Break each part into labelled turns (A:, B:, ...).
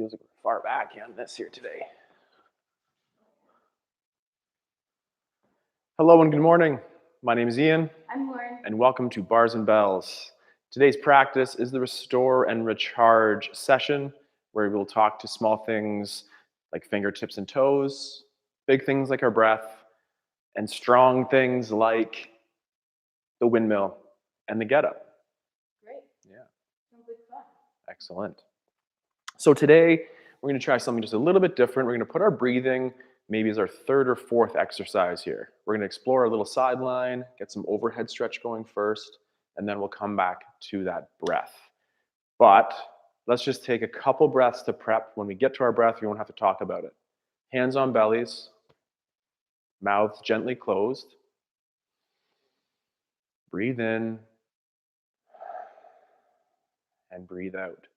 A: Feels like we're far back on this here today. Hello and good morning. My name is Ian.
B: I'm Lauren.
A: And welcome to Bars and Bells. Today's practice is the restore and recharge session, where we'll talk to small things like fingertips and toes, big things like our breath, and strong things like the windmill and the get up.
B: Great.
A: Yeah.
B: Sounds like fun.
A: Excellent. So today we're going to try something just a little bit different. We're going to put our breathing maybe as our third or fourth exercise here. We're going to explore a little sideline, get some overhead stretch going first, and then we'll come back to that breath. But let's just take a couple breaths to prep. When we get to our breath, we won't have to talk about it. Hands on bellies, mouths gently closed. Breathe in and breathe out.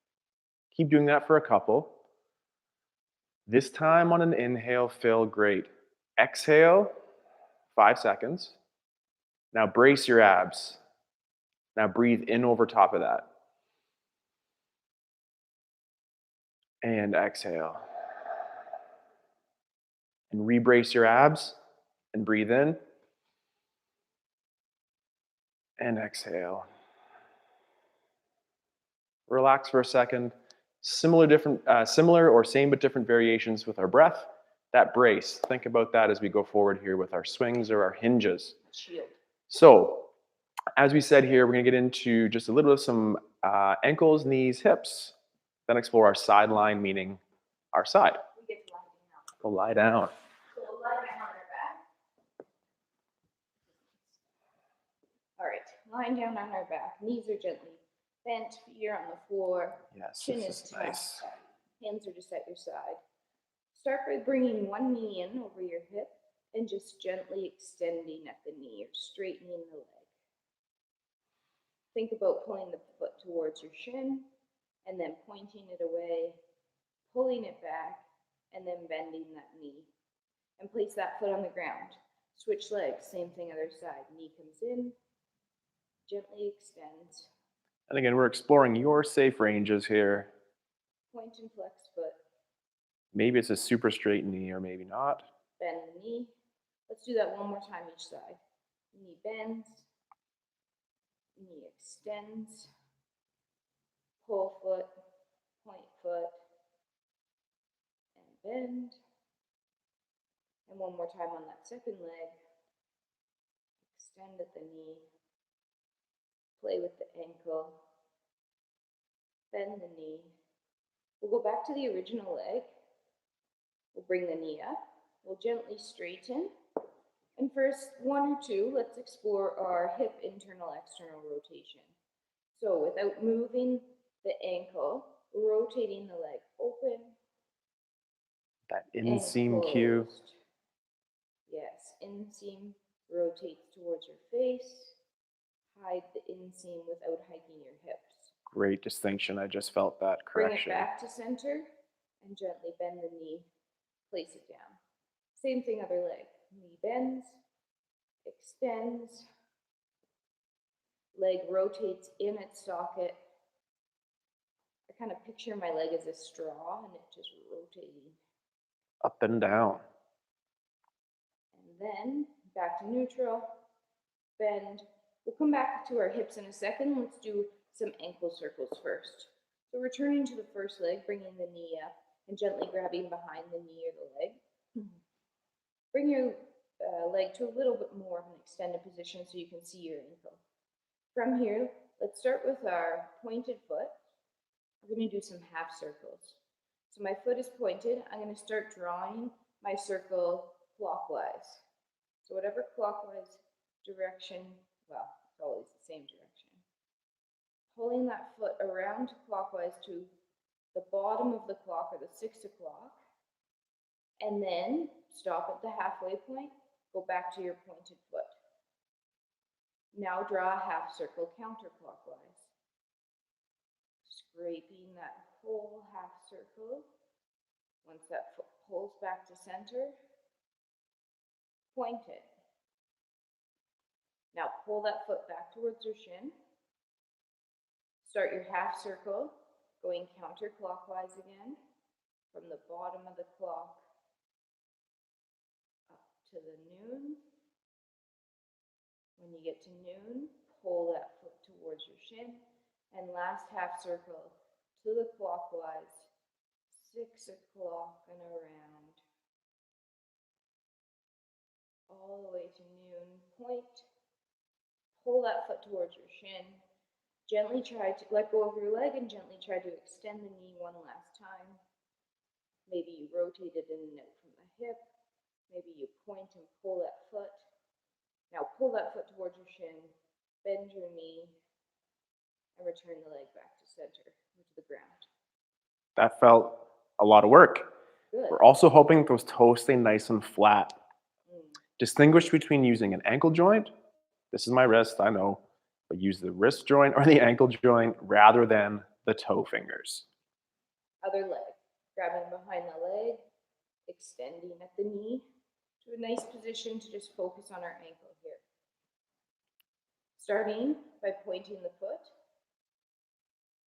A: Keep doing that for a couple. This time on an inhale, feel great. Exhale, 5 seconds. Now brace your abs. Now breathe in over top of that. And exhale. And re-brace your abs and breathe in. And exhale. Relax for a second. Similar or same but different variations with our breath. That brace, think about that as we go forward here with our swings or our hinges.
B: Shield.
A: So, as we said here, we're going to get into just a little bit of some ankles, knees, hips, then explore our sideline, meaning our side.
B: We get to lie down.
A: We'll lie down.
B: So we'll lie down on our back. All right, lying down on our back. Knees are gently bent, feet are on the floor.
A: Yes,
B: Chin
A: this is nice.
B: Hands are just at your side. Start by bringing one knee in over your hip and just gently extending at the knee or straightening the leg. Think about pulling the foot towards your shin and then pointing it away, pulling it back, and then bending that knee. And place that foot on the ground. Switch legs, same thing other side. Knee comes in, gently extends.
A: And again, we're exploring your safe ranges here.
B: Point and flex foot.
A: Maybe it's a super straight knee or maybe not.
B: Bend the knee. Let's do that one more time each side. Knee bends. Knee extends. Pull foot. Point foot. And bend. And one more time on that second leg. Extend at the knee. Play with the ankle. Bend the knee. We'll go back to the original leg. We'll bring the knee up. We'll gently straighten. And first, one or two, let's explore our hip internal-external rotation. So without moving the ankle, rotating the leg open.
A: That inseam cue.
B: Yes, inseam rotates towards your face. Hide the inseam without hiking your hips.
A: Great distinction. I just felt that correction.
B: Bring it back to center and gently bend the knee. Place it down. Same thing, other leg. Knee bends, extends. Leg rotates in its socket. I kind of picture my leg as a straw and it just rotating.
A: Up and down.
B: And then back to neutral. Bend. We'll come back to our hips in a second. Let's do some ankle circles first. So returning to the first leg, bringing the knee up and gently grabbing behind the knee or the leg. Bring your leg to a little bit more of an extended position so you can see your ankle. From here, let's start with our pointed foot. We're going to do some half circles. So my foot is pointed. I'm going to start drawing my circle clockwise. So whatever clockwise direction, well, it's always the same direction. Pulling that foot around clockwise to the bottom of the clock or the 6 o'clock, and then stop at the halfway point, go back to your pointed foot. Now draw a half circle counterclockwise. Scraping that whole half circle. Once that foot pulls back to center, point it. Now pull that foot back towards your shin. Start your half circle, going counterclockwise again. bottom of the clock up to the noon. When you get to noon, pull that foot towards your shin, and last half circle to the clockwise, 6 o'clock and around, all the way to noon. Point, pull that foot towards your shin, gently try to let go of your leg and gently try to extend the knee one last time. Maybe you rotate it in and out from the hip, maybe you point and pull that foot. Now pull that foot towards your shin, bend your knee, and return the leg back to center, or to the ground.
A: That felt a lot of work.
B: Good.
A: We're also hoping those toes stay nice and flat.
B: Mm.
A: Distinguish between using an ankle joint, this is my wrist, I know, but use the wrist joint or the ankle joint rather than the toe fingers.
B: Other leg, grabbing behind the leg, extending at the knee to a nice position to just focus on our ankle here. Starting by pointing the foot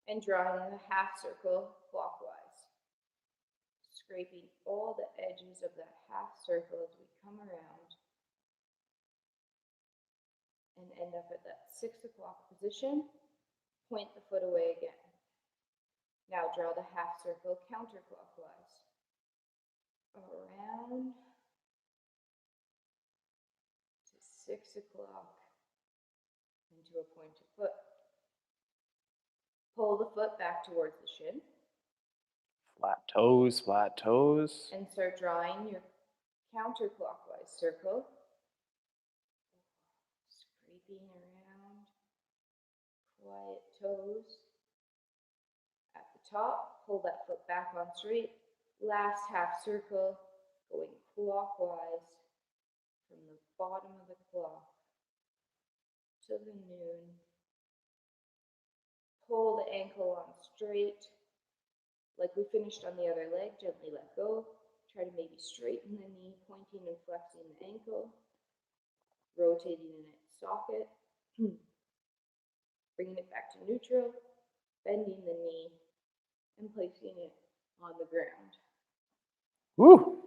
B: and drawing a half circle clockwise, scraping all the edges of that half circle as we come around and end up at that 6 o'clock position. Point the foot away again. Now draw the half circle counterclockwise, around to 6 o'clock, into a pointed foot. Pull the foot back towards the shin
A: Flat toes.
B: and start drawing your counterclockwise circle, scraping around, quiet toes. At the top, pull that foot back on straight. Last half circle, going clockwise from the bottom of the clock to the noon. Pull the ankle on straight. Like we finished on the other leg, gently let go. Try to maybe straighten the knee, pointing and flexing the ankle, rotating in its socket, bringing it back to neutral, bending the knee, and placing it on the ground.
A: Woo,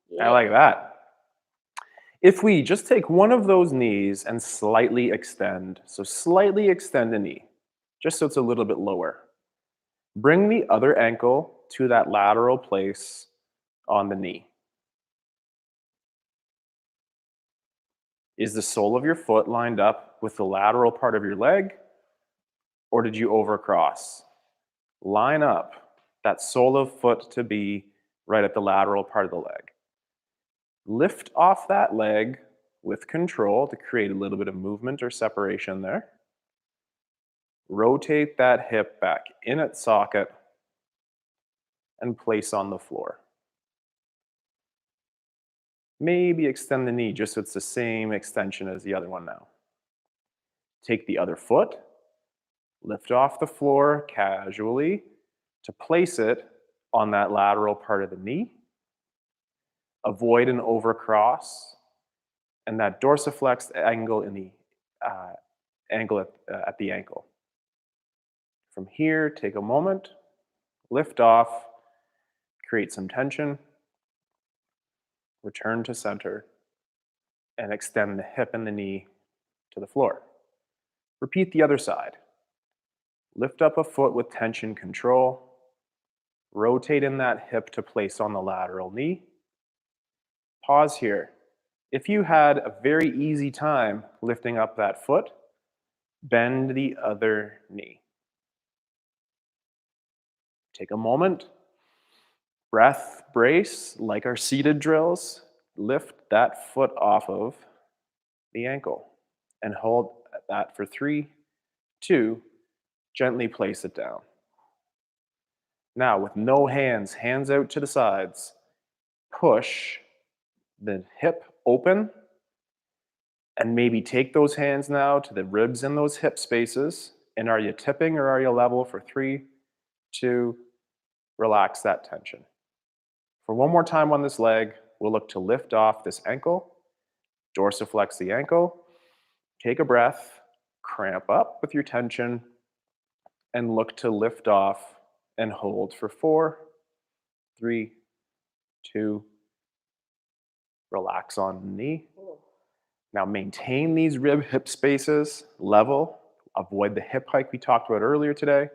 B: Yeah.
A: I like that. If we just take one of those knees and slightly extend, so slightly extend the knee, just so it's a little bit lower. Bring the other ankle to that lateral place on the knee. Is the sole of your foot lined up with the lateral part of your leg, or did you overcross? Line up that sole of foot to be right at the lateral part of the leg. Lift off that leg with control to create a little bit of movement or separation there. Rotate that hip back in its socket and place on the floor. Maybe extend the knee just so it's the same extension as the other one now. Take the other foot, lift off the floor casually to place it on that lateral part of the knee. Avoid an overcross and that dorsiflex angle in the angle at the ankle. From here, take a moment, lift off, create some tension, return to center, and extend the hip and the knee to the floor. Repeat the other side. Lift up a foot with tension control, rotate in that hip to place on the lateral knee. Pause here. If you had a very easy time lifting up that foot, bend the other knee. Take a moment, breath, brace, like our seated drills. Lift that foot off of the ankle and hold that for 3, 2, gently place it down. Now, with no hands, hands out to the sides, push the hip open and maybe take those hands now to the ribs in those hip spaces. And are you tipping or are you level for 3, 2, relax that tension. For one more time on this leg, we'll look to lift off this ankle, dorsiflex the ankle, take a breath, cramp up with your tension, and look to lift off and hold for 4, 3, 2. Relax on the knee.
B: Oh.
A: Now maintain these rib hip spaces level. Avoid the hip hike we talked about earlier today.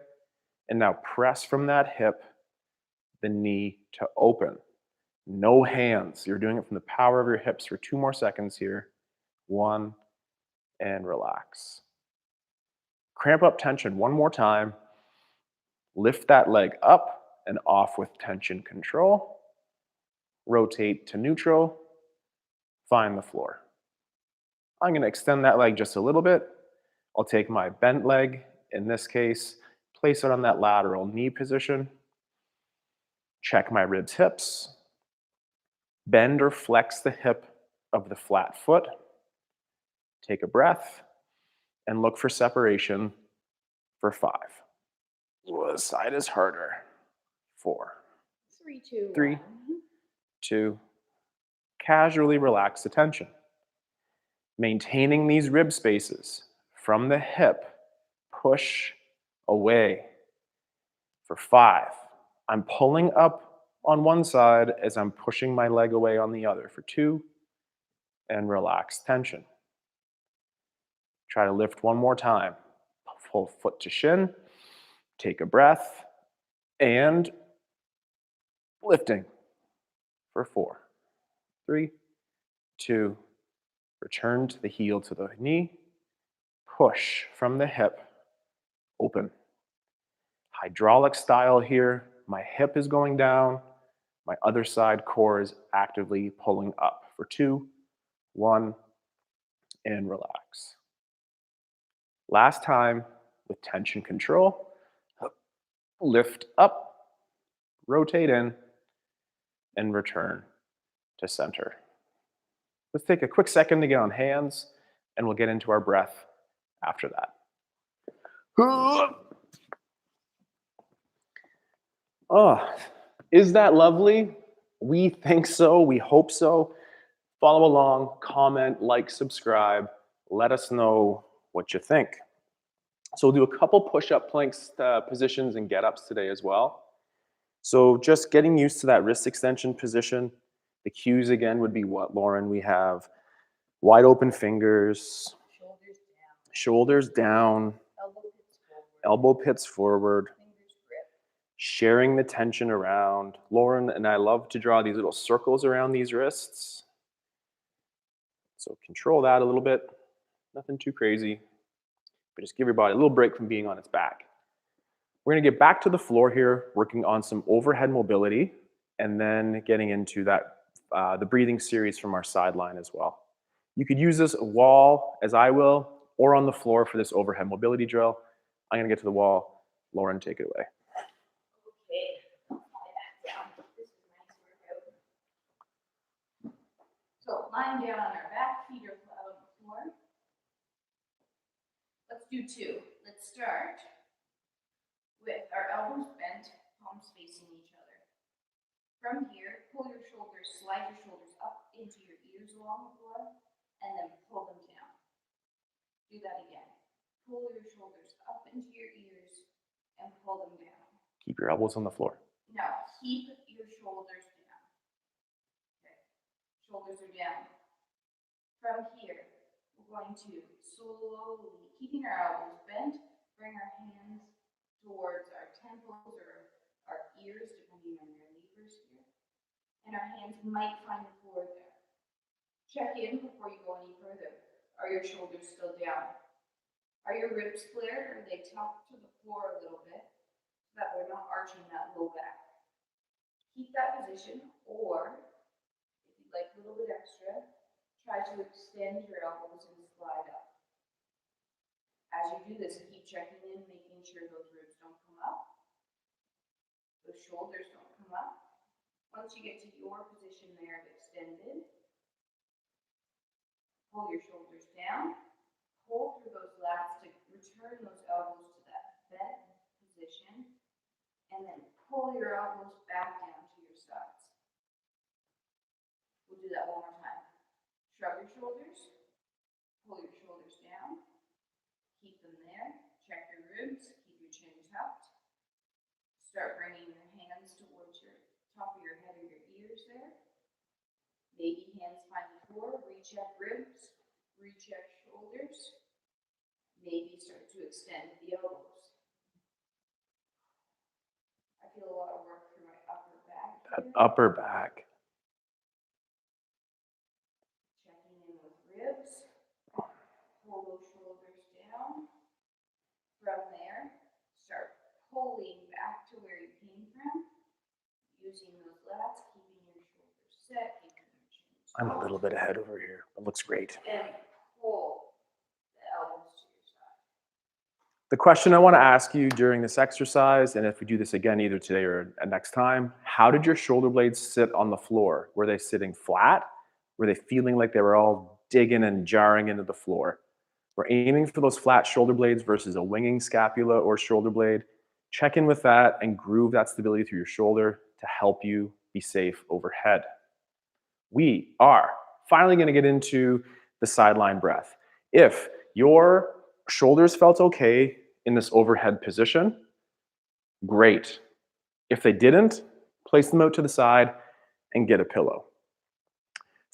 A: And now press from that hip, the knee to open. No hands. You're doing it from the power of your hips for 2 more seconds here. 1, and relax. Cramp up tension one more time. Lift that leg up and off with tension control. Rotate to neutral. Find the floor. I'm going to extend that leg just a little bit. I'll take my bent leg, in this case, place it on that lateral knee position. Check my ribs, hips. Bend or flex the hip of the flat foot. Take a breath and look for separation for 5. This side is harder. 4,
B: 3, 2,
A: 3,
B: 1.
A: 2. Casually relax the tension. Maintaining these rib spaces from the hip, push away. For 5, I'm pulling up on one side as I'm pushing my leg away on the other. For 2, and relax tension. Try to lift one more time. Full foot to shin. Take a breath. And lifting. For 4, 3, 2. Return to the heel to the knee. Push from the hip. Open. Hydraulic style here. My hip is going down. My other side core is actively pulling up. For 2, 1, and relax. Last time with tension control. Lift up, rotate in, and return to center. Let's take a quick second to get on hands, and we'll get into our breath after that. Oh, is that lovely? We think so. We hope so. Follow along, comment, like, subscribe. Let us know what you think. So we'll do a couple push-up planks positions and get-ups today as well. So just getting used to that wrist extension position. The cues again would be what, Lauren? We have wide open fingers, shoulders down, elbow pits forward, sharing the tension around. Lauren and I love to draw these little circles around these wrists. So control that a little bit. Nothing too crazy, but just give your body a little break from being on its back. We're going to get back to the floor here, working on some overhead mobility, and then getting into that the breathing series from our sideline as well. You could use this wall, as I will, or on the floor for this overhead mobility drill. I'm going to get to the wall. Lauren, take it away.
B: Okay, I'll lie back down. This is a nice workout. So lying down on our back, feet are flat on the floor. Let's do 2. Let's start with our elbows bent, palms facing each other. From here, pull your shoulders, slide your shoulders up into your ears along the floor, and then pull them down. Do that again. Pull your shoulders up into your ears and pull them down.
A: Keep your elbows on the floor.
B: Now, keep your shoulders down. Okay. Shoulders are down. From here, we're going to slowly, keeping our elbows bent, bring our hands towards our temples or our ears, depending on your levers here. And our hands might find the floor there. Check in before you go any further. Are your shoulders still down? Are your ribs flared, or are they tucked to the floor a little bit so that we're not arching that low back? Keep that position, or if you'd like a little bit extra, try to extend your elbows and slide up. As you do this, keep checking in, making sure those ribs don't come up, those shoulders don't come up. Once you get to your position there of extended, pull your shoulders down, pull through those lats to return those elbows to that bent position, and then pull your elbows back down to your sides. We'll do that one more time. Shrug your shoulders, pull your shoulders down, keep them there, check your ribs, keep your chin tucked. Start bringing your hands towards your top of your head or your ears there. there. Maybe hands find the floor, recheck ribs, recheck shoulders. Maybe start to extend the elbows. I feel a lot of work through my upper back
A: That
B: here.
A: upper back.
B: Checking in with ribs. Pull those shoulders down. From there, start pulling back to where you came from. Using those lats, keeping your shoulders set, keeping your chin
A: I'm a
B: tall.
A: little bit ahead over here. It looks great.
B: And pull the elbows to your side.
A: The question I want to ask you during this exercise, and if we do this again either today or next time, how did your shoulder blades sit on the floor? Were they sitting flat? Were they feeling like they were all digging and jarring into the floor? We're aiming for those flat shoulder blades versus a winging scapula or shoulder blade. Check in with that and groove that stability through your shoulder to help you be safe overhead. We are finally going to get into the sideline breath. If your shoulders felt okay in this overhead position, great. If they didn't, place them out to the side and get a pillow.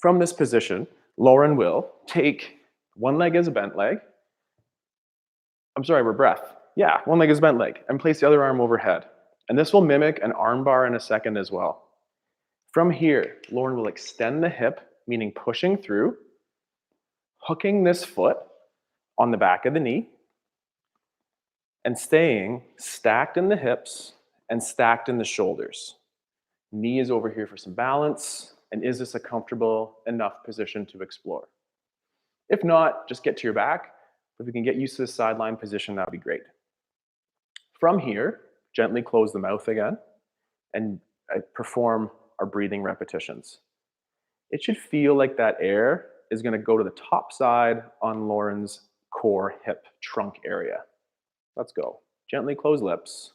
A: From this position, Lauren will take one leg as a bent leg. I'm sorry, we're breath. Yeah, one leg is bent leg, and place the other arm overhead. And this will mimic an arm bar in a second as well. From here, Lauren will extend the hip, meaning pushing through, hooking this foot on the back of the knee, and staying stacked in the hips and stacked in the shoulders. Knee is over here for some balance, and is this a comfortable enough position to explore? If not, just get to your back. If we can get used to this sideline position, that would be great. From here, gently close the mouth again and perform our breathing repetitions. It should feel like that air is going to go to the top side on Lauren's core hip trunk area. Let's go. Gently close lips.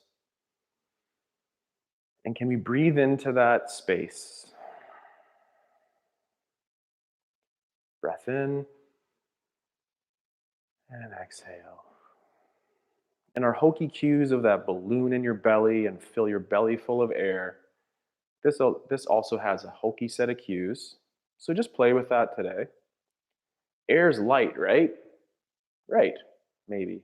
A: And can we breathe into that space? Breath in and exhale. And our hokey cues of that balloon in your belly and fill your belly full of air. This also has a hokey set of cues. So just play with that today. Air's light, right? Right, maybe.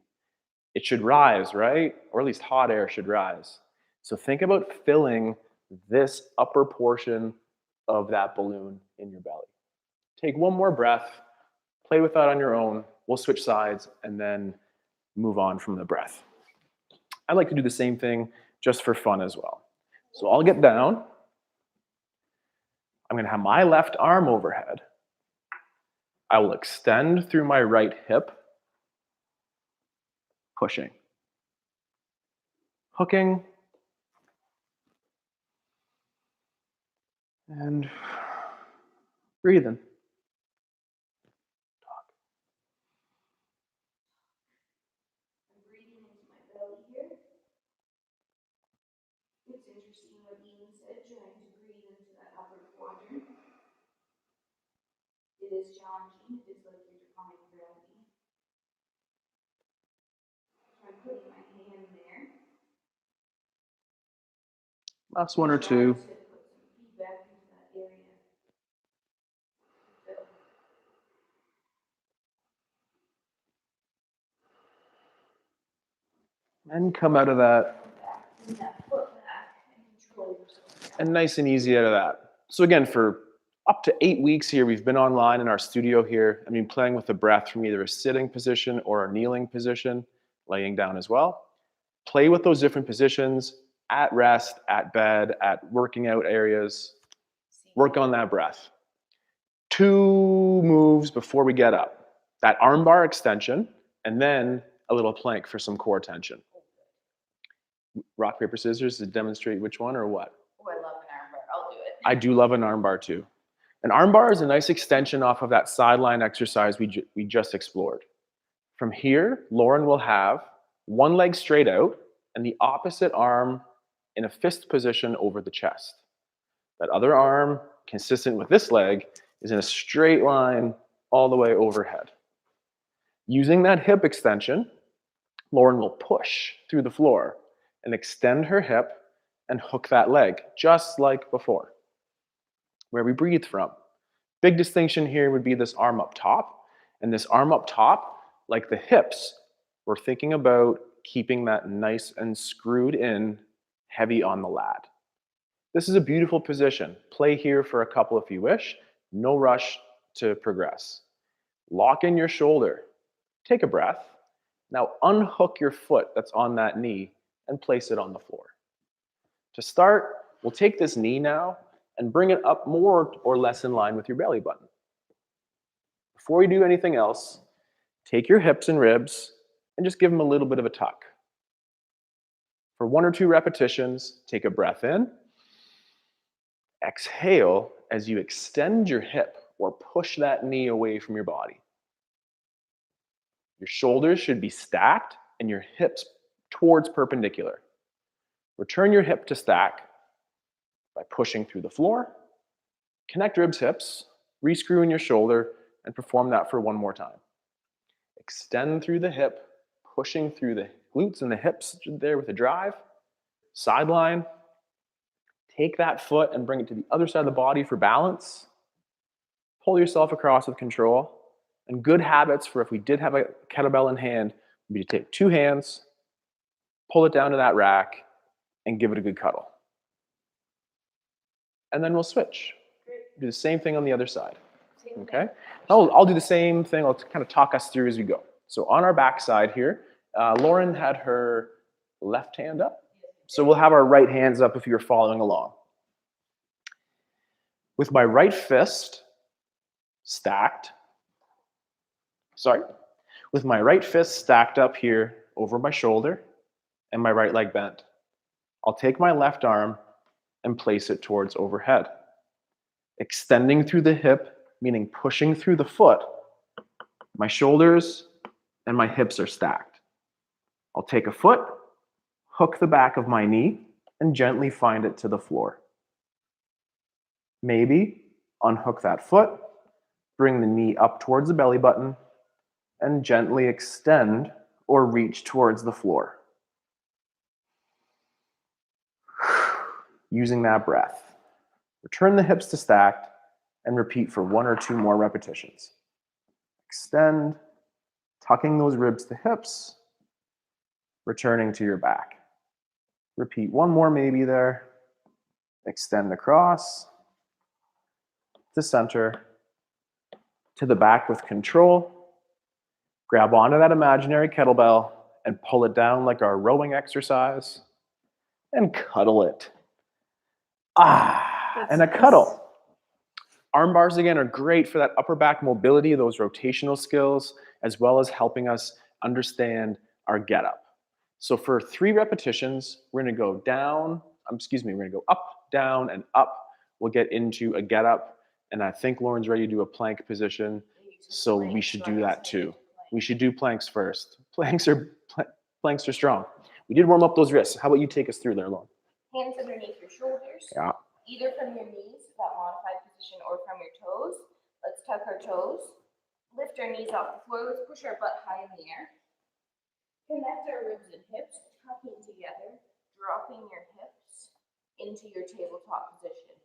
A: It should rise, right? Or at least hot air should rise. So think about filling this upper portion of that balloon in your belly. Take one more breath, play with that on your own. We'll switch sides and then move on from the breath. I like to do the same thing just for fun as well. So I'll get down. I'm going to have my left arm overhead. I will extend through my right hip, pushing, hooking, and breathing.
B: I'm breathing into my belly here. It's interesting what Ian said, trying to breathe into that upper quadrant. It is challenging. It is like you're defying gravity. So I'm putting my hand there.
A: Last one or two.
B: To put some feedback into that area.
A: And come out of that.
B: Bring that foot back and control yourself.
A: And nice and easy out of that. So again, for up to 8 weeks here, we've been online in our studio here. I mean, playing with the breath from either a sitting position or a kneeling position, laying down as well. Play with those different positions at rest, at bed, at working out areas. Work on that breath. 2 moves before we get up. That armbar extension, and then a little plank for some core tension. Rock, paper, scissors to demonstrate which one or what?
B: Oh, I love an armbar. I'll do it.
A: I do love an armbar too. An armbar is a nice extension off of that sideline exercise we just explored. From here, Lauren will have one leg straight out and the opposite arm in a fist position over the chest. That other arm, consistent with this leg, is in a straight line all the way overhead. Using that hip extension, Lauren will push through the floor and extend her hip and hook that leg, just like before. where we breathe from. Big distinction here would be this arm up top. And this arm up top, like the hips, we're thinking about keeping that nice and screwed in, heavy on the lat. This is a beautiful position. Play here for a couple if you wish. No rush to progress. Lock in your shoulder. Take a breath. Now unhook your foot that's on that knee and place it on the floor. To start, we'll take this knee now and bring it up more or less in line with your belly button. Before you do anything else, take your hips and ribs and just give them a little bit of a tuck. For 1 or 2 repetitions, take a breath in. Exhale as you extend your hip or push that knee away from your body. Your shoulders should be stacked and your hips towards perpendicular. Return your hip to stack by pushing through the floor. Connect ribs, hips, rescrew in your shoulder, and perform that for 1 more time. Extend through the hip, pushing through the glutes and the hips there with a drive. Sideline. Take that foot and bring it to the other side of the body for balance. Pull yourself across with control. And good habits for if we did have a kettlebell in hand would be to take 2 hands, pull it down to that rack, and give it a good cuddle. And then we'll switch. Do the same thing on the other side. Okay? I'll do the same thing. I'll kind of talk us through as we go. So on our back side here, Lauren had her left hand up. So we'll have our right hands up if you're following along. With my right fist stacked, with my right fist stacked up here over my shoulder and my right leg bent, I'll take my left arm and place it towards overhead. Extending through the hip, meaning pushing through the foot, my shoulders and my hips are stacked. I'll take a foot, hook the back of my knee, and gently find it to the floor. Maybe unhook that foot, bring the knee up towards the belly button, and gently extend or reach towards the floor. Using that breath. Return the hips to stacked and repeat for 1 or 2 more repetitions. Extend, tucking those ribs to hips, returning to your back. Repeat 1 more maybe there. Extend across, to center, to the back with control. Grab onto that imaginary kettlebell and pull it down like our rowing exercise and cuddle it. And a cuddle. Arm bars again are great for that upper back mobility, those rotational skills, as well as helping us understand our get up. So for 3 repetitions, we're going to go we're going to go up, down, and up. We'll get into a get up, and I think Lauren's ready to do a plank position, so we should do that too. We should do planks first. Planks are strong. We did warm up those wrists. How about you take us through there, Lauren?
B: Hands underneath your shoulders.
A: Yeah.
B: Either from your knees, that modified position, or from your toes. Let's tuck our toes. Lift our knees off the floor. Let's push our butt high in the air. Connect our ribs and hips, tucking together, dropping your hips into your tabletop position.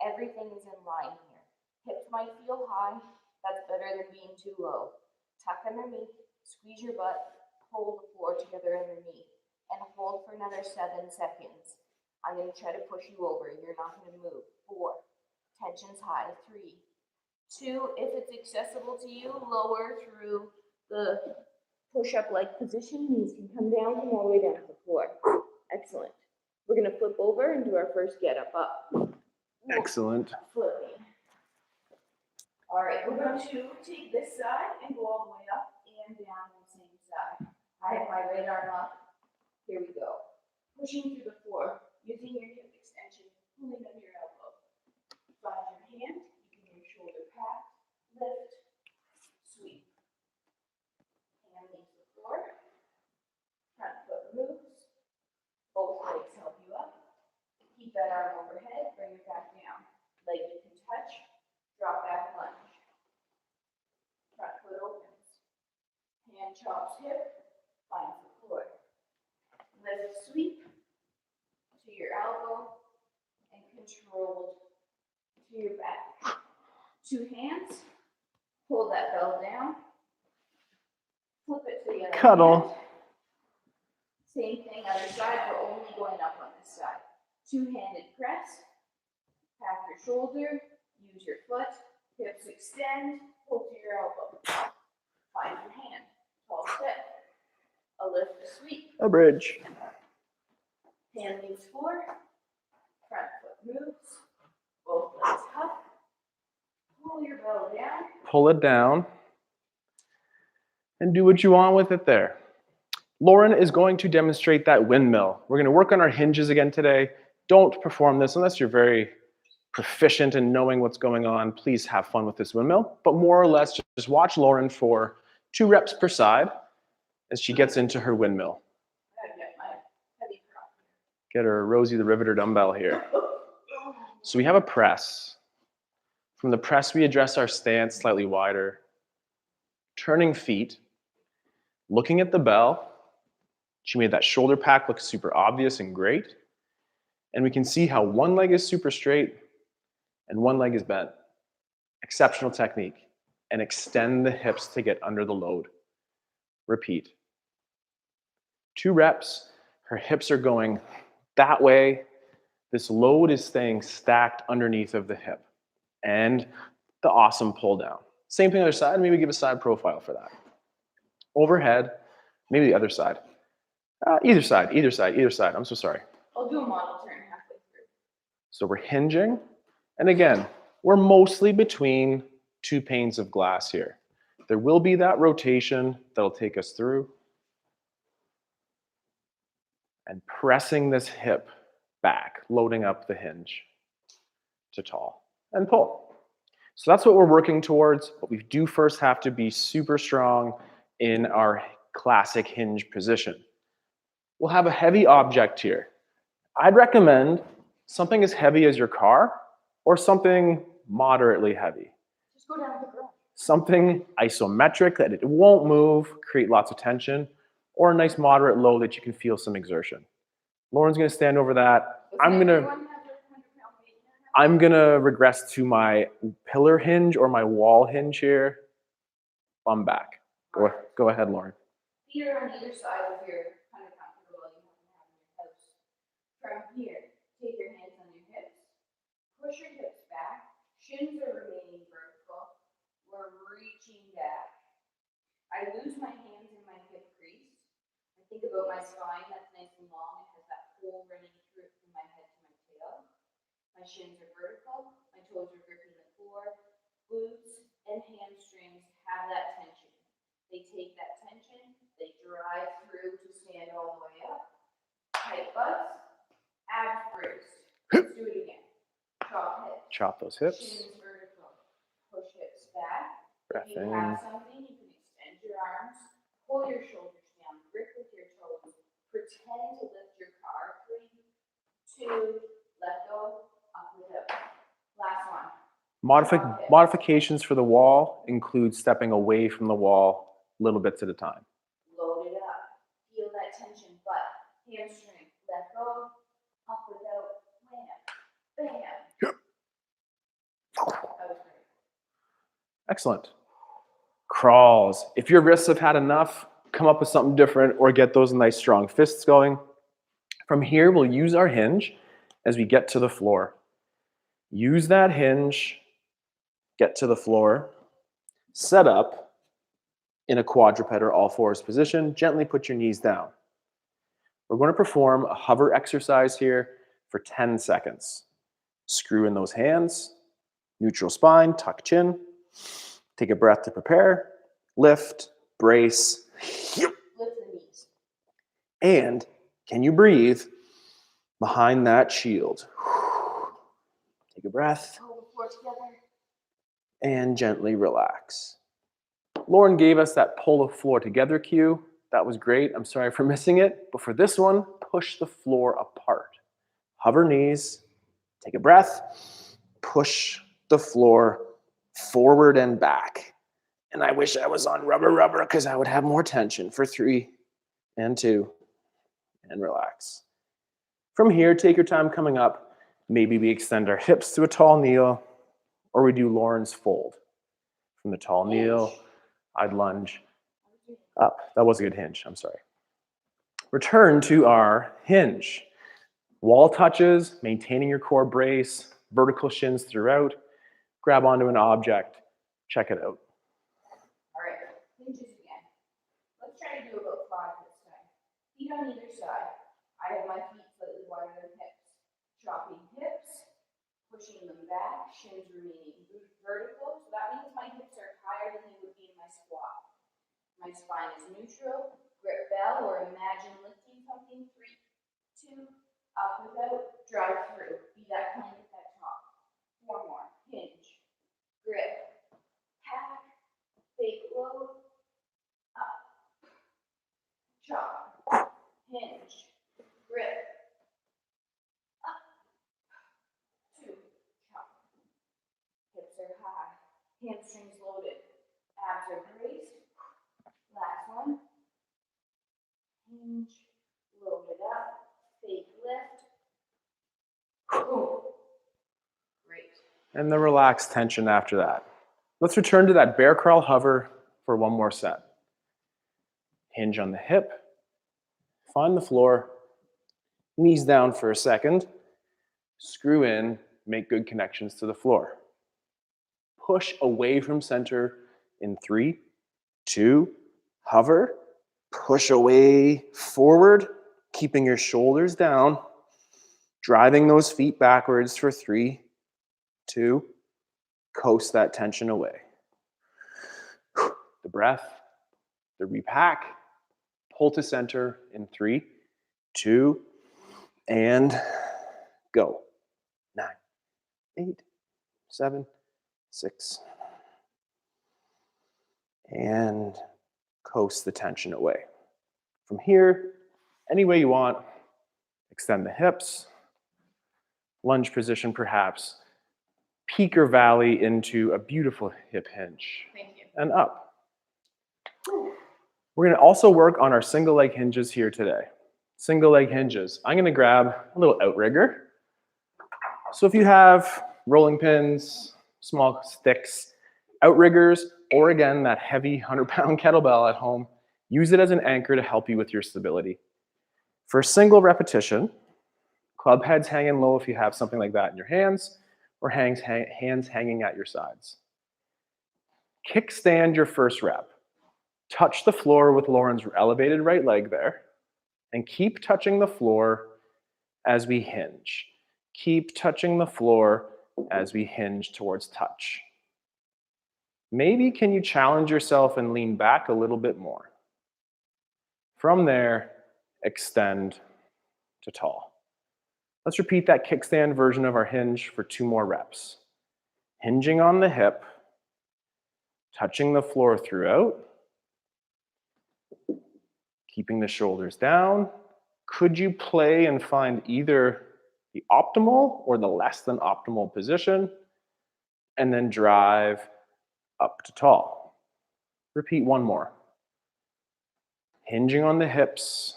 B: Everything is in line here. Hips might feel high. That's better than being too low. Tuck underneath, squeeze your butt, pull the floor together underneath, and hold for another 7 seconds. I'm going to try to push you over. You're not going to move. 4. Tension's high. 3. 2. If it's accessible to you, lower through the push-up like position. Knees can come down, come all the way down to the floor. Excellent. We're going to flip over and do our first get up.
A: Excellent.
B: Flipping. All right, we're going to take this side and go all the way up and down on the same side. I have my right arm up. Here we go. Pushing through the floor, using your hip extension, pulling up your elbow. Find your hand, keeping your shoulder pat, lift, sweep. Hand leaves the floor. Front foot moves. Both legs help you up. Keep that arm overhead, bring it back down. Leg you can touch, drop back lunge. Front foot opens. Hand chops hip, finds the floor. Lift, sweep to your elbow, and control. to your back. 2 hands, pull that bell down, flip it to the other
A: Cuddle.
B: hand. Same thing, other side, we're only going up on this side. 2-handed press, tap your shoulder, use your foot, hips extend, pull to your elbow. Find your hand, tall step, a lift, a sweep.
A: A bridge.
B: Hand leaves floor, front foot moves, both legs up. Pull your bell down.
A: Pull it down. And do what you want with it there. Lauren is going to demonstrate that windmill. We're going to work on our hinges again today. Don't perform this unless you're very proficient in knowing what's going on. Please have fun with this windmill. But more or less, just watch Lauren for 2 reps per side as she gets into her windmill. Get her Rosie the Riveter dumbbell here. So we have a press. From the press, we address our stance slightly wider. Turning feet. Looking at the bell. She made that shoulder pack look super obvious and great. And we can see how one leg is super straight and one leg is bent. Exceptional technique. And extend the hips to get under the load. Repeat. 2 reps. Her hips are going that way. This load is staying stacked underneath of the hip. And the awesome pull down. Same thing on the other side. Maybe give a side profile for that. Overhead. Maybe the other side. Either side. I'm so sorry.
B: I'll do a model turn halfway through.
A: So we're hinging. And again, we're mostly between 2 panes of glass here. There will be that rotation that'll take us through. And pressing this hip back, loading up the hinge to tall and pull. So that's what we're working towards, but we do first have to be super strong in our classic hinge position. We'll have a heavy object here. I'd recommend something as heavy as your car or something moderately heavy.
B: Just go down to the ground.
A: Something isometric that it won't move, create lots of tension, or a nice moderate load that you can feel some exertion. Lauren's gonna stand over that. I'm gonna regress to my pillar hinge or my wall hinge here. I'm back. Go ahead, Lauren.
B: Feet are on either side if you're kind of comfortable and you have in your house. From here, take your hands on your hips, push your hips back, shins are remaining vertical. We're reaching back. I lose my hands in my hip crease. I think about my spine that's nice and long. It has that hole running through it from my head to my tail. My shins are vertical. My toes are gripping the floor. Glutes and hamstrings have that tension. They take that tension, they drive through to stand all the way up. Tight butts, abs braced. Let's do it again. Chop hips.
A: Chop those hips.
B: Shins vertical. Push hips back.
A: Breath
B: If you
A: in.
B: have something, you can extend your arms, pull your shoulders down, grip with your toes, pretend to lift your car. 3, 2, let go, up and up. Last one.
A: Modifications for the wall include stepping away from the wall little bits at a time.
B: Load it up. Feel that tension, butt, hamstring, let go, up without, wham, bam.
A: Yep.
B: That was great.
A: Excellent. Crawls. If your wrists have had enough, come up with something different or get those nice strong fists going. From here, we'll use our hinge as we get to the floor. Use that hinge, get to the floor, set up in a quadruped or all fours position. Gently put your knees down. We're going to perform a hover exercise here for 10 seconds. Screw in those hands, neutral spine, tuck chin. Take a breath to prepare. Lift, brace.
B: Lift the knees.
A: And can you breathe behind that shield? Take a breath.
B: Hold the floor together.
A: And gently relax. Lauren gave us that pull the floor together cue. That was great. I'm sorry for missing it. But for this one, push the floor apart. Hover knees. Take a breath. Push the floor forward and back. And I wish I was on rubber because I would have more tension for 3 and 2 and relax. From here, take your time coming up. Maybe we extend our hips to a tall kneel. Or we do Lauren's fold. From the tall kneel,
B: Hinge.
A: I'd lunge up. That was a good hinge, I'm sorry. Return to our hinge. Wall touches, maintaining your core brace, vertical shins throughout. Grab onto an object, check it out.
B: All right, hinges again. Let's try to do about 5 this time. Feet on either side. I have my feet slightly wider than hips. Chopping hips, pushing them back, shins remaining vertical. So that means my hips are higher than they would be in my squat. My spine is neutral. Grip bell or imagine lifting something. 3, 2, up without, drive through. Be that plank at that top. 4 more. Hinge. Grip. Pack. Fake load. Up. Chop. Hinge. Grip. Up. 2. Chop. Hips are high. Hamstrings loaded. Abs are braced. Last one. Hinge. Load it up. Fake lift. Boom. Great.
A: And the relaxed tension after that. Let's return to that bear crawl hover for one more set. Hinge on the hip. Find the floor. Knees down for a second. Screw in. Make good connections to the floor. Push away from center in 3, 2, hover. Push away forward, keeping your shoulders down. Driving those feet backwards for 3, 2, coast that tension away. The breath, the repack, pull to center in 3, 2, and go. 9, 8, 7, 6. And coast the tension away. From here, any way you want, extend the hips, lunge position perhaps, peak or valley into a beautiful hip hinge.
B: Thank you.
A: And up. We're going to also work on our single leg hinges here today. Single leg hinges. I'm going to grab a little outrigger. So if you have rolling pins, small sticks, outriggers, or again, that heavy 100-pound kettlebell at home, use it as an anchor to help you with your stability. For a single repetition, club heads hanging low if you have something like that in your hands, or hands hanging at your sides. Kickstand your first rep. Touch the floor with Lauren's elevated right leg there, and keep touching the floor as we hinge. Keep touching the floor as we hinge towards touch. Maybe can you challenge yourself and lean back a little bit more? From there, extend to tall. Let's repeat that kickstand version of our hinge for 2 more reps. Hinging on the hip, touching the floor throughout, keeping the shoulders down. Could you play and find either the optimal or the less than optimal position, and then drive up to tall. Repeat 1 more. Hinging on the hips,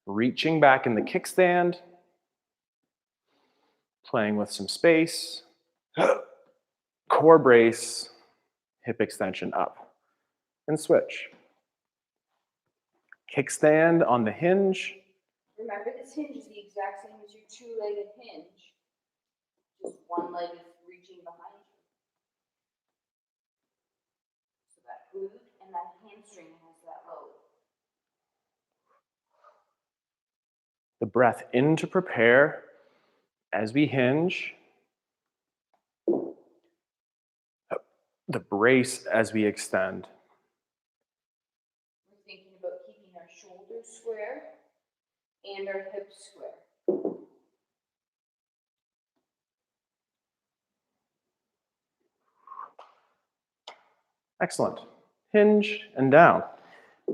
A: reaching back in the kickstand, playing with some space, core brace, hip extension up, and switch. Kickstand on the hinge.
B: Remember, this hinge is the exact same as your 2-legged hinge. Just one leg is reaching behind you. So that glute and that hamstring has that load.
A: The breath in to prepare as we hinge. The brace as we extend.
B: We're thinking about keeping our shoulders square and our hips square.
A: Excellent. Hinge and down.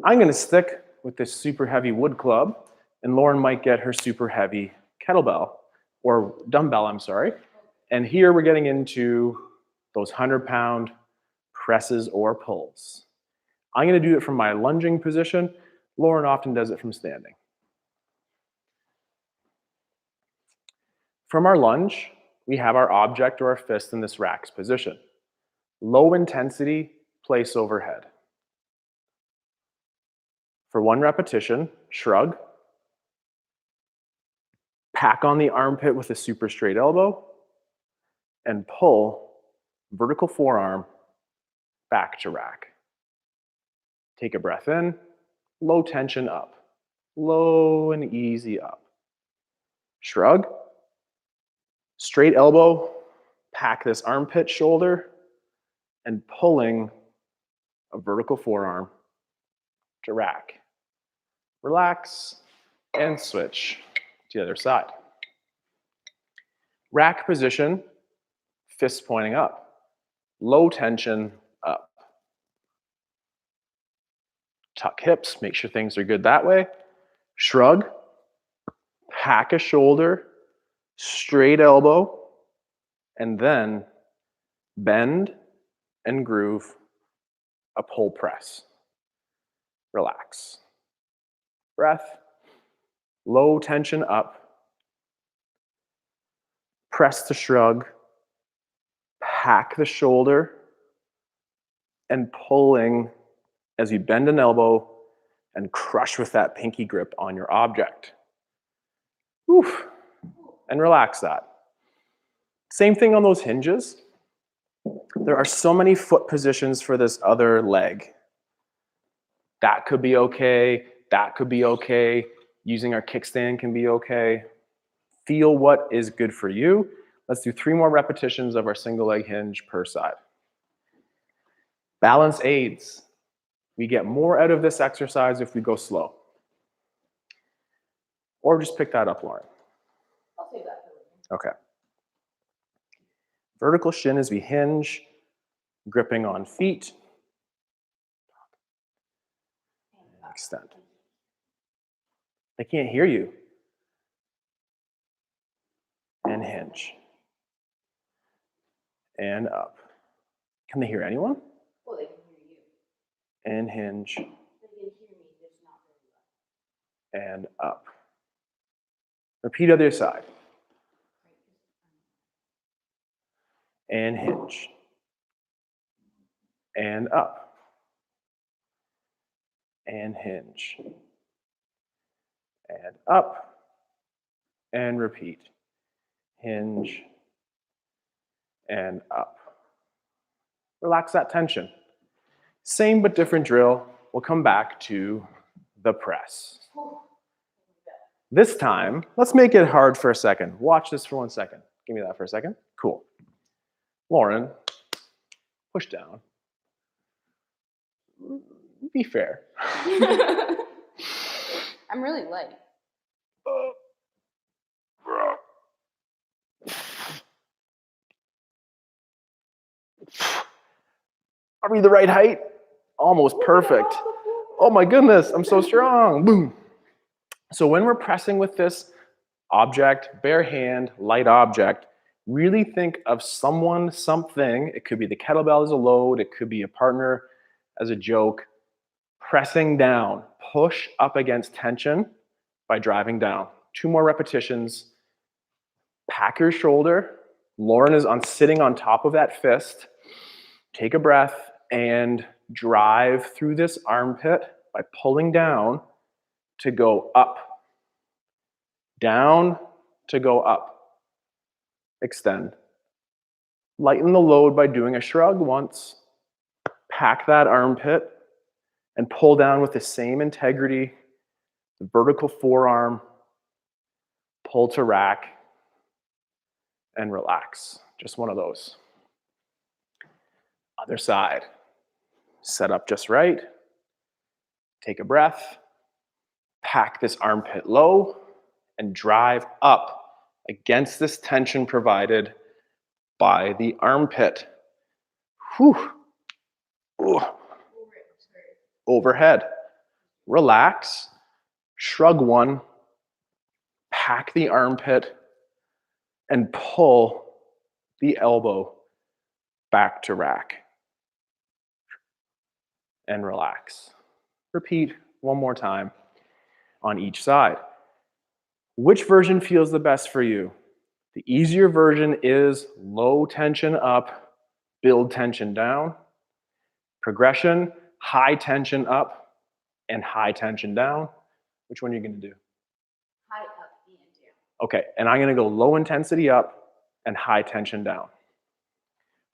A: I'm going to stick with this super heavy wood club, and Lauren might get her super heavy kettlebell, or dumbbell, I'm sorry. And here we're getting into those 100-pound presses or pulls. I'm going to do it from my lunging position. Lauren often does it from standing. From our lunge, we have our object or our fist in this rack's position. Low intensity, place overhead. For 1 repetition, shrug. Pack on the armpit with a super straight elbow and pull vertical forearm back to rack. Take a breath in, low tension up, low and easy up. Shrug, straight elbow, pack this armpit shoulder, and pulling a vertical forearm to rack. Relax and switch to the other side. Rack position, fists pointing up. Low tension up. Tuck hips, make sure things are good that way. Shrug, pack a shoulder, straight elbow, and then bend and groove a pull press. Relax. Breath, low tension up. Press to shrug, pack the shoulder, and pulling as you bend an elbow and crush with that pinky grip on your object. Oof. And relax that. Same thing on those hinges. There are so many foot positions for this other leg. That could be okay. That could be okay. Using our kickstand can be okay. Feel what is good for you. Let's do 3 more repetitions of our single leg hinge per side. Balance aids. We get more out of this exercise if we go slow. Or just pick that up, Lauren.
B: I'll say that for later.
A: Okay. Vertical shin as we hinge, gripping on feet. Extend. I can't hear you. And hinge. And up. Can they hear anyone?
B: Well, they can hear you.
A: And hinge.
B: They can hear me, just not very well.
A: And up. Repeat other side. And hinge. And up. And hinge. And up. And repeat. Hinge. And up. Relax that tension. Same but different drill. We'll come back to the press. This time, let's make it hard for a second. Watch this for 1 second. Give me that for a second. Cool. Lauren, push down. Be fair.
B: I'm really light.
A: Are we the right height? Almost perfect. Oh my goodness, I'm so strong. Boom. So when we're pressing with this object, bare hand, light object, really think of someone, something. It could be the kettlebell as a load. It could be a partner as a joke. Pressing down. Push up against tension by driving down. 2 more repetitions. Pack your shoulder. Lauren is sitting on top of that fist. Take a breath and drive through this armpit by pulling down to go up. Down to go up. Extend. Lighten the load by doing a shrug once. Pack that armpit and pull down with the same integrity. The vertical forearm. Pull to rack and relax. Just one of those. Other side. Set up just right. Take a breath. Pack this armpit low and drive up against this tension provided by the armpit. Whew. Ooh. Overhead. Relax. Shrug 1. Pack the armpit and pull the elbow back to rack. And relax. Repeat 1 more time on each side. Which version feels the best for you? The easier version is low tension up, build tension down. Progression, high tension up and high tension down. Which one are you going to do?
B: High up and down.
A: Okay, and I'm going to go low intensity up and high tension down.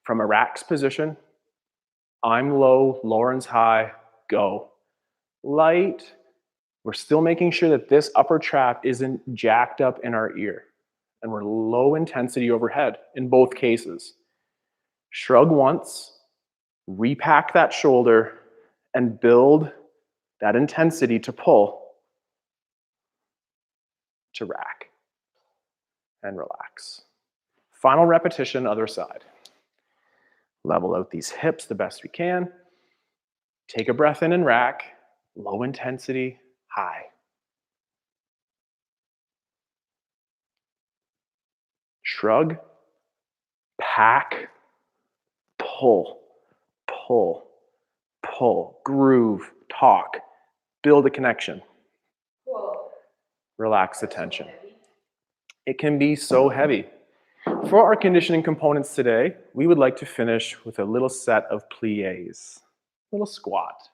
A: From a rack's position, I'm low, Lauren's high, go. Light, we're still making sure that this upper trap isn't jacked up in our ear. And we're low intensity overhead in both cases. Shrug once, repack that shoulder, and build that intensity to pull, to rack, and relax. Final repetition, other side. Level out these hips the best we can. Take a breath in and rack, low intensity, high. Shrug, pack, pull, pull, pull, groove, talk, build a connection.
B: Whoa.
A: Relax the tension. It can be so heavy. For our conditioning components today, we would like to finish with a little set of pliés, a little squat.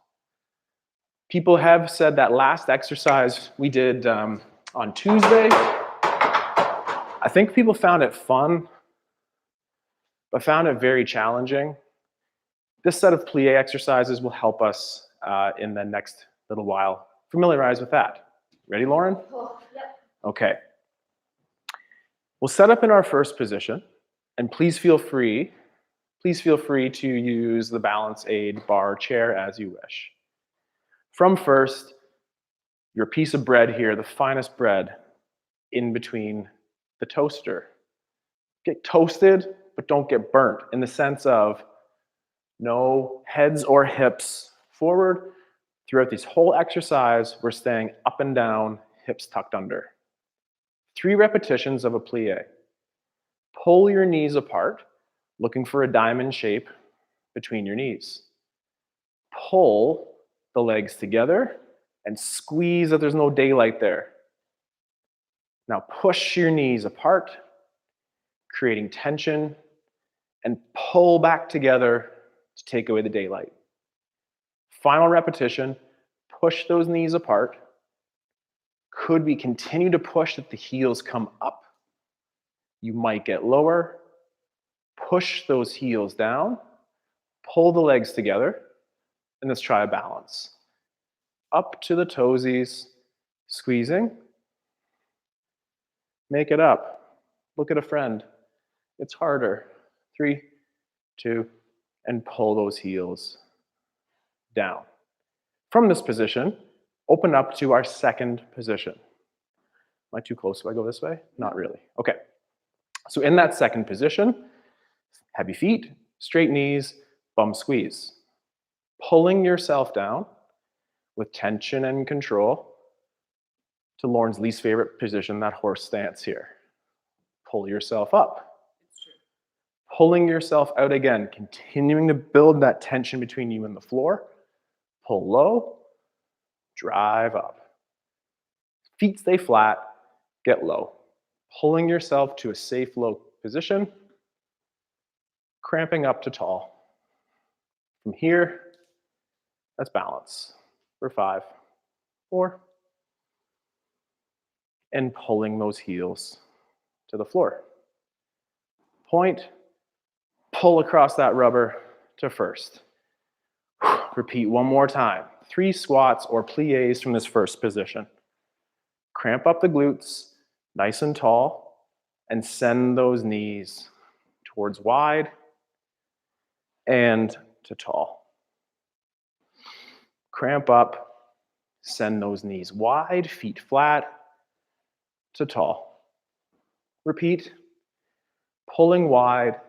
A: People have said that last exercise we did on Tuesday, I think people found it fun, but found it very challenging. This set of plie exercises will help us in the next little while familiarize with that. Ready, Lauren?
B: Oh, yep.
A: Okay. We'll set up in our first position, and please feel free to use the balance aid bar chair as you wish. From first, your piece of bread here, the finest bread, in between the toaster. Get toasted, but don't get burnt, in the sense of no heads or hips forward. Throughout this whole exercise, we're staying up and down, hips tucked under. 3 repetitions of a plie. Pull your knees apart, looking for a diamond shape between your knees. Pull the legs together and squeeze that there's no daylight there. Now push your knees apart, creating tension, and pull back together to take away the daylight. Final repetition, push those knees apart. Could we continue to push that the heels come up? You might get lower. Push those heels down. Pull the legs together. And let's try a balance. Up to the toesies, squeezing. Make it up. Look at a friend. It's harder. 3, 2, and pull those heels down. From this position, open up to our second position. Am I too close if I go this way? Not really. Okay. So in that second position, heavy feet, straight knees, bum squeeze. Pulling yourself down with tension and control to Lauren's least favorite position, that horse stance here. Pull yourself up. Pulling yourself out again, continuing to build that tension between you and the floor. Pull low, drive up. Feet stay flat, get low. Pulling yourself to a safe low position, cramping up to tall. From here, that's balance for 5, 4, and pulling those heels to the floor. Point, pull across that rubber to first. Repeat one more time. 3 squats or pliés from this first position. Cramp up the glutes, nice and tall, and send those knees towards wide and to tall. Cramp up, send those knees wide, feet flat to tall. Repeat, pulling wide,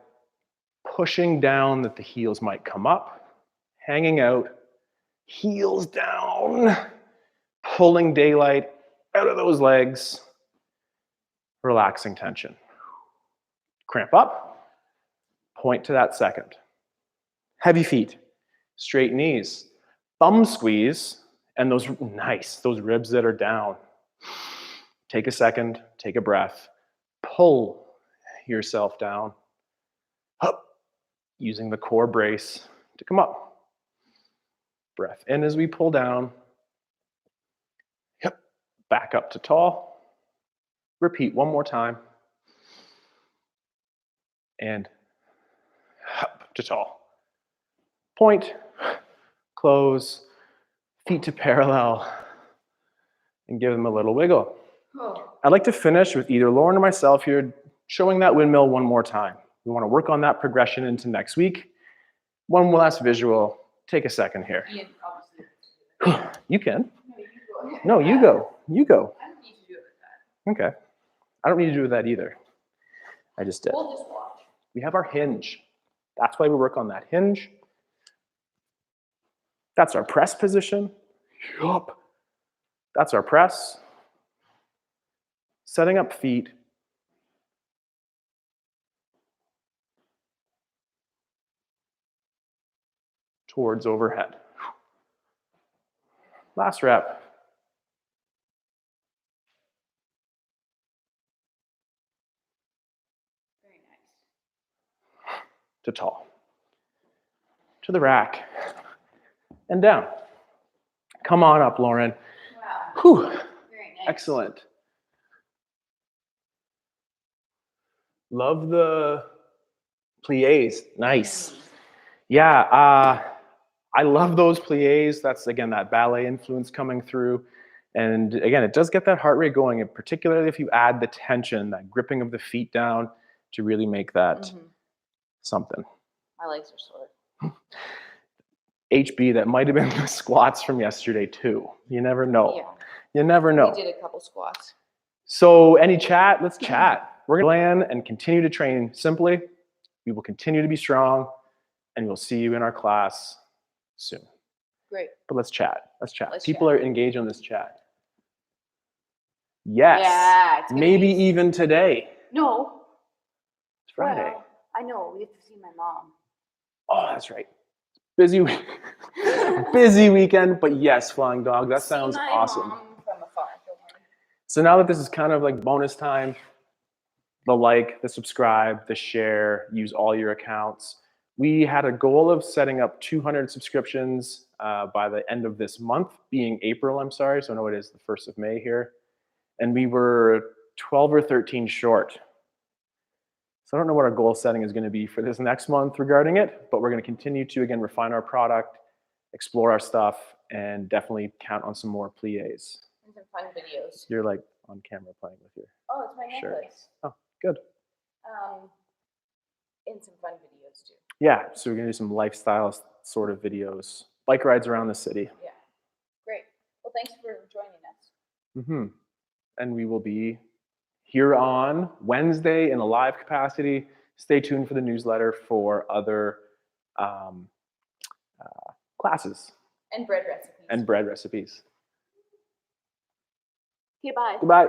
A: pushing down that the heels might come up, hanging out, heels down, pulling daylight out of those legs, relaxing tension. Cramp up, point to that second. Heavy feet, straight knees, thumb squeeze, and those ribs that are down. Take a second, take a breath, pull yourself down. Up. Using the core brace to come up. Breath in as we pull down. Yep. Back up to tall. Repeat one more time. And up to tall. Point, close, feet to parallel, and give them a little wiggle.
B: Oh.
A: I'd like to finish with either Lauren or myself here showing that windmill one more time. We want to work on that progression into next week. One last visual. Take a second here.
B: Ian, obviously.
A: You can.
B: No, you go ahead.
A: No, you go. You go.
B: I don't need to do it with that.
A: Okay. I don't need to do that either. I just did.
B: We'll just watch.
A: We have our hinge. That's why we work on that hinge. That's our press position. Yup. That's our press. Setting up feet. Towards overhead. Last rep.
B: Very nice.
A: To tall. To the rack. And down. Come on up, Lauren.
B: Wow.
A: Whew.
B: Very nice.
A: Excellent. Love the pliés. Nice. Yeah, I love those pliés. That's, again, that ballet influence coming through. And again, it does get that heart rate going, and particularly if you add the tension, that gripping of the feet down to really make that something.
B: My legs are sore.
A: HB, that might have been the squats from yesterday too. You never know.
B: Yeah.
A: You never know.
B: We did a couple squats.
A: So any chat? Let's chat. We're going to plan and continue to train simply. We will continue to be strong, and we'll see you in our class soon.
B: Great.
A: But let's chat. Let's chat.
B: Let's
A: People
B: chat.
A: are engaged on this chat. Yes.
B: Yeah, it's gonna
A: Maybe
B: be-
A: even today.
B: No.
A: It's Friday.
B: Well, I know. We have to see my mom.
A: Oh, that's right. Busy week. Busy weekend, but yes, flying dog. That sounds
B: See my
A: awesome.
B: mom from afar. Don't worry.
A: So now that this is kind of like bonus time, the like, the subscribe, the share, use all your accounts. We had a goal of setting up 200 subscriptions by the end of this month, being April, I'm sorry. So I know it is the 1st of May here. And we were 12 or 13 short. So I don't know what our goal setting is going to be for this next month regarding it, but we're going to continue to, again, refine our product, explore our stuff, and definitely count on some more pliés.
B: And some fun videos.
A: You're like on camera playing with your
B: Oh, it's my
A: shirt.
B: necklace.
A: Oh, good.
B: And some fun videos too.
A: Yeah, so we're going to do some lifestyle sort of videos, bike rides around the city.
B: Yeah. Great. Well, thanks for joining us.
A: Mm-hmm. And we will be here on Wednesday in a live capacity. Stay tuned for the newsletter for other classes
B: And bread recipes.
A: and bread recipes.
B: Okay, bye.
A: Goodbye.